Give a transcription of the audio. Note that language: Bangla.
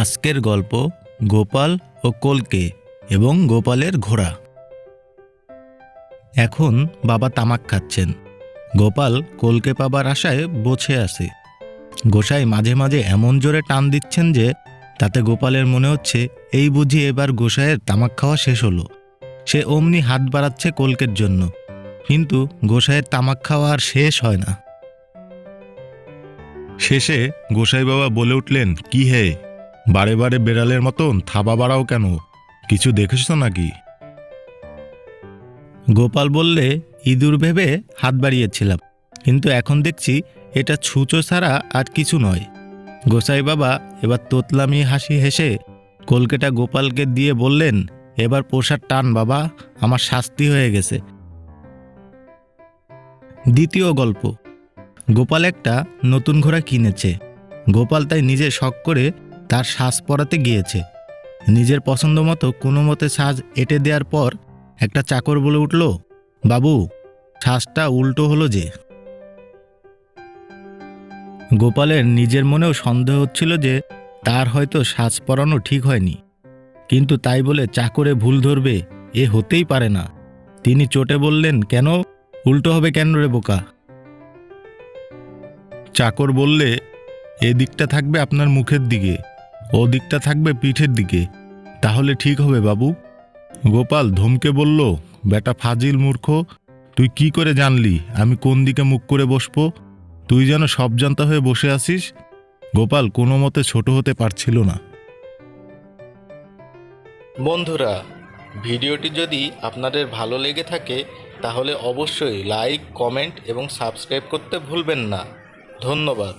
আজকের গল্প গোপাল ও কলকে এবং গোপালের ঘোড়া। এখন বাবা তামাক খাচ্ছেন। গোপাল কলকে পাবার আশায় বসে আছে। গোসাই মাঝে মাঝে এমন জোরে টান দিচ্ছেন যে তাতে গোপালের মনে হচ্ছে এই বুঝি এবার গোসাইয়ের তামাক খাওয়া শেষ হলো। সে অমনি হাত বাড়াচ্ছে কলকের জন্য, কিন্তু গোসাইয়ের তামাক খাওয়া আর শেষ হয় না। শেষে গোসাই বাবা বলে উঠলেন, কি হে, বারে বারে বেড়ালের মতন থাবা বাড়াও কেন? কিছু দেখেছ নাকি? গোপাল বললে, ইঁদুর ভেবে হাত বাড়িয়েছিলাম, কিন্তু এখন দেখছি এটা ছুঁচো ছাড়া আর কিছু নয়। গোসাই বাবা এবার তোতলামি হাসি হেসে কলকেটা গোপালকে দিয়ে বললেন, এবার পোষার টান বাবা, আমার শাস্তি হয়ে গেছে। দ্বিতীয় গল্প। গোপাল একটা নতুন ঘোড়া কিনেছে। গোপাল তাই নিজে শখ করে তার সাজ পরাতে গিয়েছে। নিজের পছন্দ মতো কোনো মতে সাজ এঁটে দেওয়ার পর একটা চাকর বলে উঠল, বাবু, সাজটা উল্টো হলো যে। গোপালের নিজের মনেও সন্দেহ হচ্ছিল যে তার হয়তো সাজ পরানো ঠিক হয়নি, কিন্তু তাই বলে চাকরে ভুল ধরবে এ হতেই পারে না। তিনি চটে বললেন, কেন উল্টো হবে কেন রে বোকা? চাকর বললে, এ দিকটা থাকবে আপনার মুখের দিকে, ও দিকটা থাকবে পিঠের দিকে, তাহলে ঠিক হবে বাবু। গোপাল ধমকে বলল, বেটা ফাজিল মূর্খ, তুই কি করে জানলি আমি কোন দিকে মুখ করে বসবো? তুই যেন সব জানতা হয়ে বসে আছিস। গোপাল কোনো মতে ছোট হতে পারছিল না। বন্ধুরা, ভিডিওটি যদি আপনাদের ভালো লেগে থাকে তাহলে অবশ্যই লাইক, কমেন্ট এবং সাবস্ক্রাইব করতে ভুলবেন না। ধন্যবাদ।